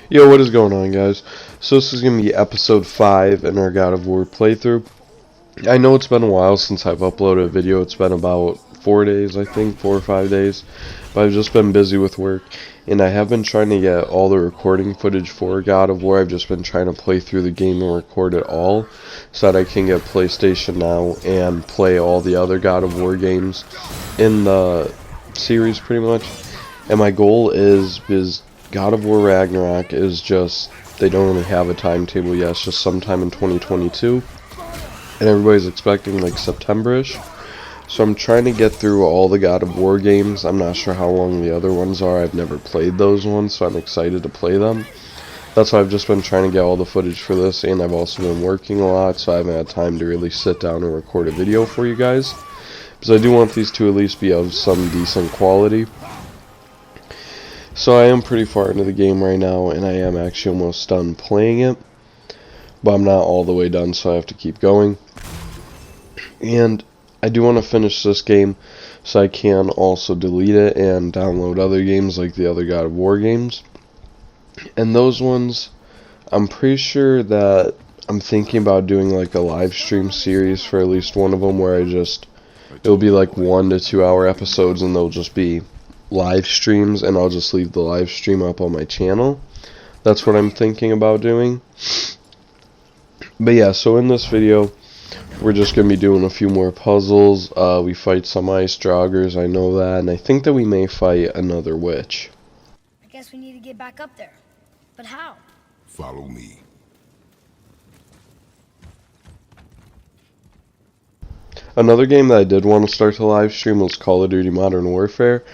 Yo, what is going on, guys? So this is going to be episode 5 in our God of War playthrough. I know it's been a while since I've uploaded a video. It's been about 4 days, I think, 4 or 5 days. But I've just been busy with work, and I have been trying to get all the recording footage for God of War. I've just been trying to play through the game and record it all, so that I can get PlayStation Now and play all the other God of War games in the series, pretty much. And my goal is God of War Ragnarok is just, they don't really have a timetable yet. It's just sometime in 2022, and everybody's expecting like September-ish. So I'm trying to get through all the God of War games. I'm not sure how long the other ones are. I've never played those ones, so I'm excited to play them. That's why I've just been trying to get all the footage for this, and I've also been working a lot, so I haven't had time to really sit down and record a video for you guys. Because I do want these to at least be of some decent quality. So I am pretty far into the game right now, and I am actually almost done playing it. But I'm not all the way done, so I have to keep going. And I do want to finish this game, so I can also delete it and download other games like the other God of War games. And those ones, I'm pretty sure that I'm thinking about doing like a live stream series for at least one of them, where it'll be like 1 to 2 hour episodes, and they'll just be live streams, and I'll just leave the live stream up on my channel. That's what I'm thinking about doing. But yeah, so in this video, we're just going to be doing a few more puzzles. We fight some ice joggers, I know that, and I think that we may fight another witch. I guess we need to get back up there. But how? Follow me. Another game that I did want to start to live stream was Call of Duty Modern Warfare.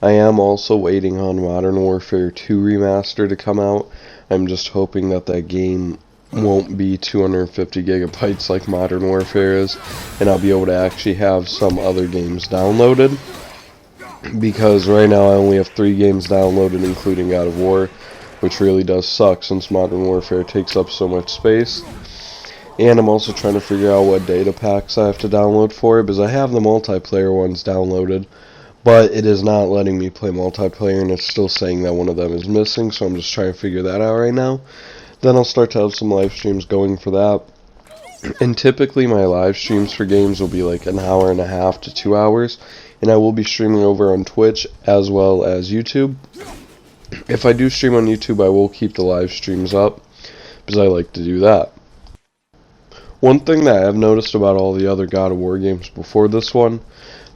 I am also waiting on Modern Warfare 2 Remaster to come out. I'm just hoping that that game won't be 250 gigabytes like Modern Warfare is, and I'll be able to actually have some other games downloaded. Because right now I only have 3 games downloaded, including God of War, which really does suck since Modern Warfare takes up so much space. And I'm also trying to figure out what data packs I have to download for it, because I have the multiplayer ones downloaded, but it is not letting me play multiplayer, and it's still saying that one of them is missing, so I'm just trying to figure that out right now. Then I'll start to have some live streams going for that. And typically my live streams for games will be like an hour and a half to 2 hours, and I will be streaming over on Twitch as well as YouTube. If I do stream on YouTube, I will keep the live streams up, because I like to do that. One thing that I have noticed about all the other God of War games before this one,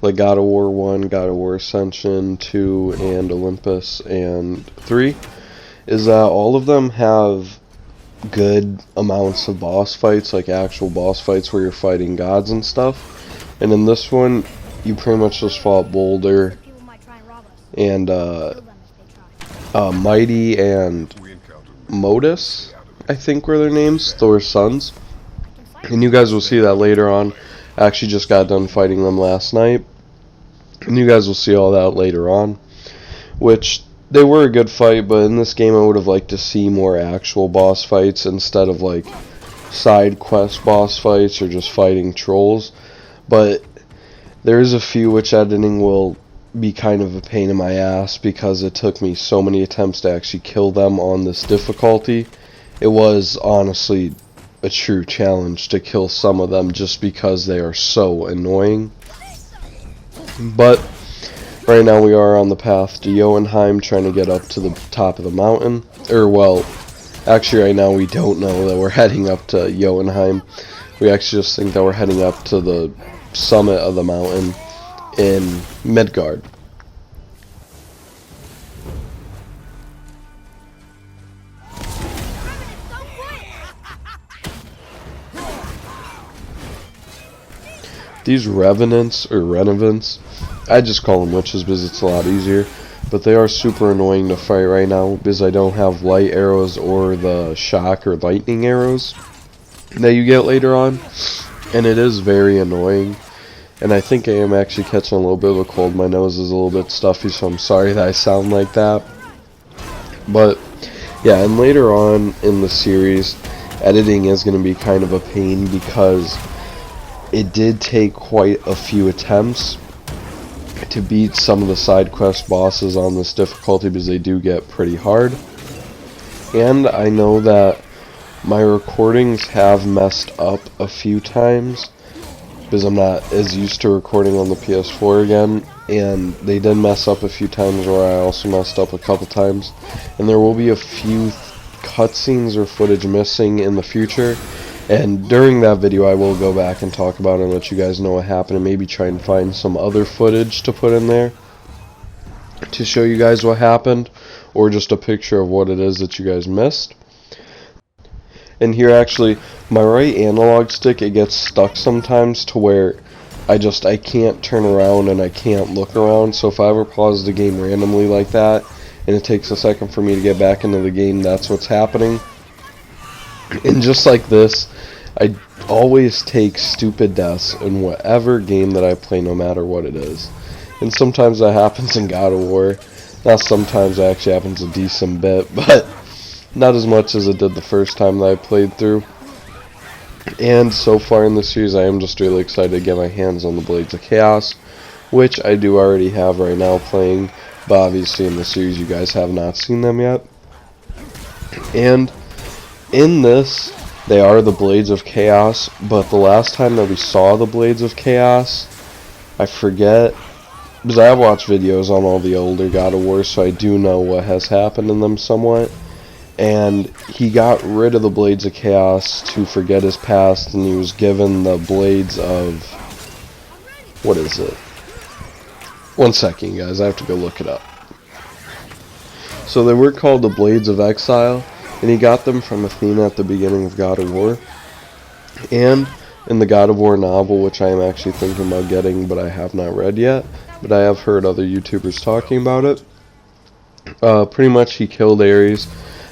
like God of War 1, God of War Ascension, 2, and Olympus, and 3, is that all of them have good amounts of boss fights, like actual boss fights where you're fighting gods and stuff. And in this one, you pretty much just fought Boulder and Mighty and Modus, I think were their names, Thor's sons. And you guys will see that later on. I actually just got done fighting them last night, and you guys will see all that later on, which they were a good fight. But in this game I would have liked to see more actual boss fights instead of like side quest boss fights or just fighting trolls. But there is a few which editing will be kind of a pain in my ass, because it took me so many attempts to actually kill them on this difficulty. It was honestly a true challenge to kill some of them, just because they are so annoying. But right now we are on the path to Jotunheim, trying to get up to the top of the mountain. Or well, actually right now we don't know that we're heading up to Jotunheim. We actually just think that we're heading up to the summit of the mountain in Midgard. These revenants, or renevants, I just call them witches because it's a lot easier, but they are super annoying to fight right now because I don't have light arrows or the shock or lightning arrows that you get later on, and it is very annoying. And I think I am actually catching a little bit of a cold. My nose is a little bit stuffy, so I'm sorry that I sound like that. But yeah, and later on in the series, editing is going to be kind of a pain, because it did take quite a few attempts to beat some of the side quest bosses on this difficulty, because they do get pretty hard. And I know that my recordings have messed up a few times because I'm not as used to recording on the PS4 again, and they did mess up a few times where I also messed up a couple times, and there will be a few cutscenes or footage missing in the future, and during that video I will go back and talk about it and let you guys know what happened, and maybe try and find some other footage to put in there to show you guys what happened, or just a picture of what it is that you guys missed. And here, actually, my right analog stick, it gets stuck sometimes to where I can't turn around and I can't look around. So if I ever pause the game randomly like that and it takes a second for me to get back into the game, that's what's happening. And just like this, I always take stupid deaths in whatever game that I play, no matter what it is. And sometimes that happens in God of War. Not sometimes, it actually happens a decent bit, but not as much as it did the first time that I played through. And so far in the series, I am just really excited to get my hands on the Blades of Chaos, which I do already have right now playing, but obviously in the series you guys have not seen them yet. And in this, they are the Blades of Chaos, but the last time that we saw the Blades of Chaos, I forget, because I have watched videos on all the older God of War, so I do know what has happened in them somewhat. And he got rid of the Blades of Chaos to forget his past, and he was given the Blades of... what is it? One second, guys, I have to go look it up. So they were called the Blades of Exile, and he got them from Athena at the beginning of God of War. And in the God of War novel, which I am actually thinking about getting, but I have not read yet, but I have heard other YouTubers talking about it. Pretty much he killed Ares,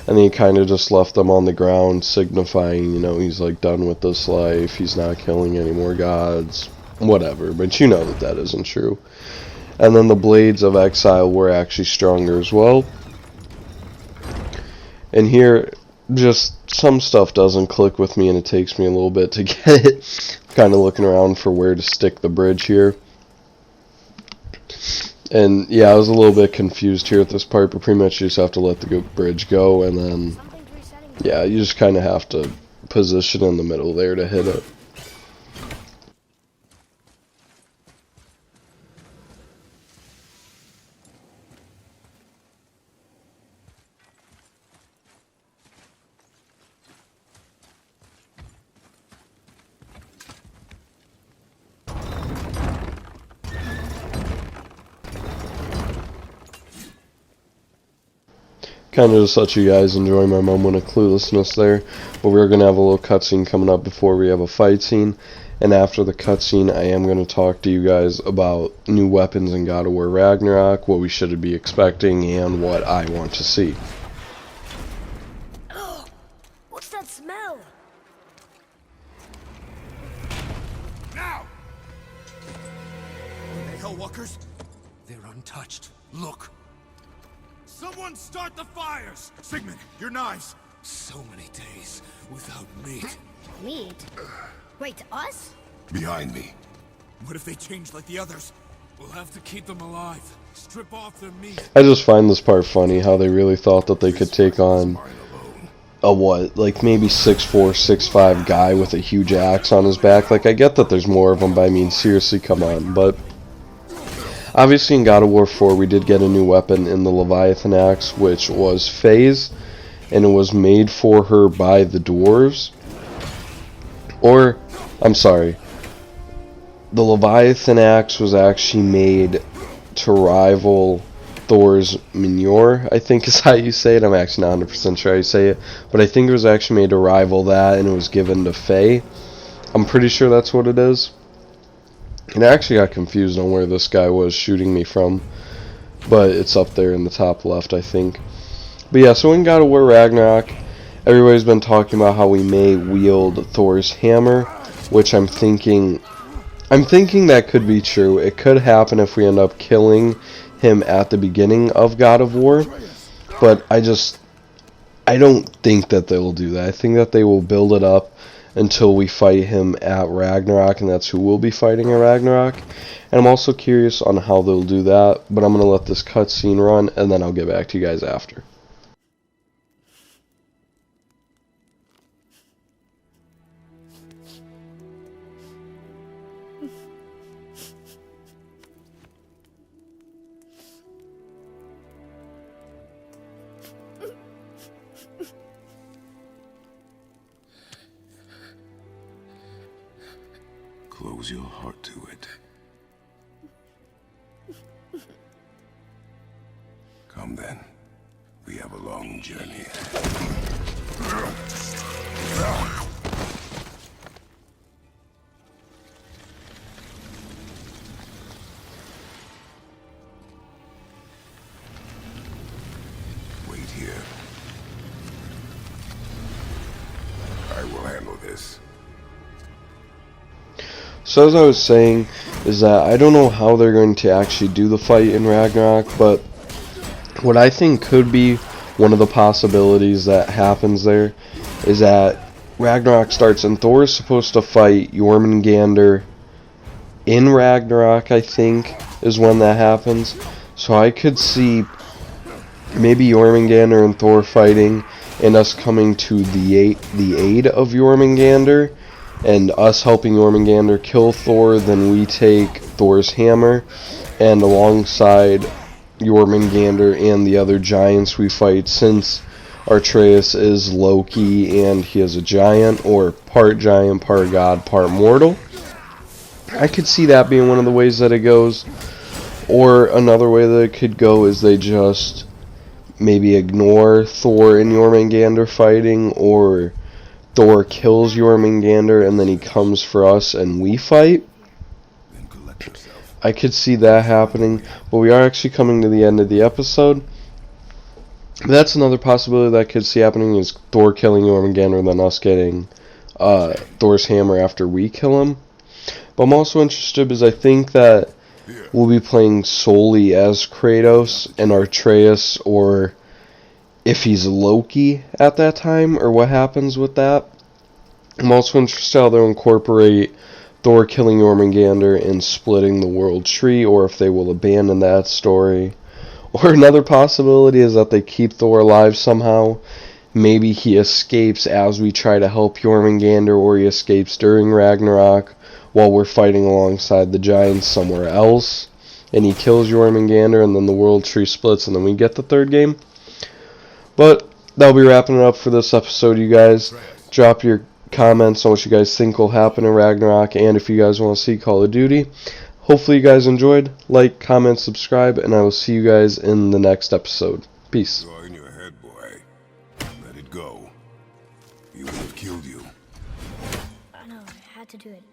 and he kind of just left them on the ground, signifying, you know, he's like done with this life, he's not killing any more gods, whatever, but you know that that isn't true. And then the Blades of Exile were actually stronger as well. And here, just some stuff doesn't click with me, and it takes me a little bit to get it. Kind of looking around for where to stick the bridge here. And yeah, I was a little bit confused here at this part, but pretty much you just have to let the bridge go, and then, yeah, you just kind of have to position in the middle there to hit it. Kind of just let you guys enjoy my moment of cluelessness there, but we're going to have a little cutscene coming up before we have a fight scene, and after the cutscene I am going to talk to you guys about new weapons in God of War Ragnarok, what we should be expecting, and what I want to see. Oh, what's that smell? Now! Are they Hellwalkers? They're untouched. Look! Someone start the fires! Sigmund, your knives! So many days without meat. Meat? Wait, us? Behind me. What if they change like the others? We'll have to keep them alive. Strip off their meat. I just find this part funny, how they really thought that they could take on a what, like maybe 6'4", 6'5" guy with a huge axe on his back. Like, I get that there's more of them, but I mean, seriously, come on. But obviously in God of War 4 we did get a new weapon in the Leviathan axe, which was Phase, and it was made for her by the dwarves. Or, I'm sorry, the Leviathan axe was actually made to rival Thor's Mjolnir, I think is how you say it. I'm actually not 100% sure how you say it, but I think it was actually made to rival that, and it was given to Faye. I'm pretty sure that's what it is. And I actually got confused on where this guy was shooting me from, but it's up there in the top left, I think. But yeah, so in God of War Ragnarok, everybody's been talking about how we may wield Thor's hammer, which I'm thinking that could be true. It could happen if we end up killing him at the beginning of God of War, but I don't think that they will do that. I think that they will build it up until we fight him at Ragnarok, and that's who we'll be fighting at Ragnarok. And I'm also curious on how they'll do that, but I'm going to let this cutscene run, and then I'll get back to you guys after. close your heart to it. Come then. We have a long journey. Wait here. I will handle this. So as I was saying, is that I don't know how they're going to actually do the fight in Ragnarok, but what I think could be one of the possibilities that happens there is that Ragnarok starts and Thor is supposed to fight Jormungandr in Ragnarok, I think, is when that happens. So I could see maybe Jormungandr and Thor fighting and us coming to the aid of Jormungandr and us helping Jormungandr kill Thor. Then we take Thor's hammer, and alongside Jormungandr and the other giants we fight, since Atreus is Loki and he is a giant, or part giant, part god, part mortal. I could see that being one of the ways that it goes. Or another way that it could go is they just maybe ignore Thor and Jormungandr fighting, or Thor kills Jormungandr and then he comes for us and we fight. I could see that happening, but we are actually coming to the end of the episode. But that's another possibility that I could see happening, is Thor killing Jormungandr and then us getting Thor's hammer after we kill him. But I'm also interested because I think that we'll be playing solely as Kratos and Atreus, or if he's Loki at that time, or what happens with that. I'm also interested how they'll incorporate Thor killing Jormungandr and splitting the world tree, or if they will abandon that story. Or another possibility is that they keep Thor alive somehow. Maybe he escapes as we try to help Jormungandr, or he escapes during Ragnarok while we're fighting alongside the giants somewhere else, and he kills Jormungandr, and then the world tree splits, and then we get the third game. But that'll be wrapping it up for this episode, you guys. Drop your comments on what you guys think will happen in Ragnarok, and if you guys want to see Call of Duty. Hopefully you guys enjoyed. Like, comment, subscribe, and I will see you guys in the next episode. Peace. Go in your head, boy. Let it go. He would have killed you. I know, I had to do it.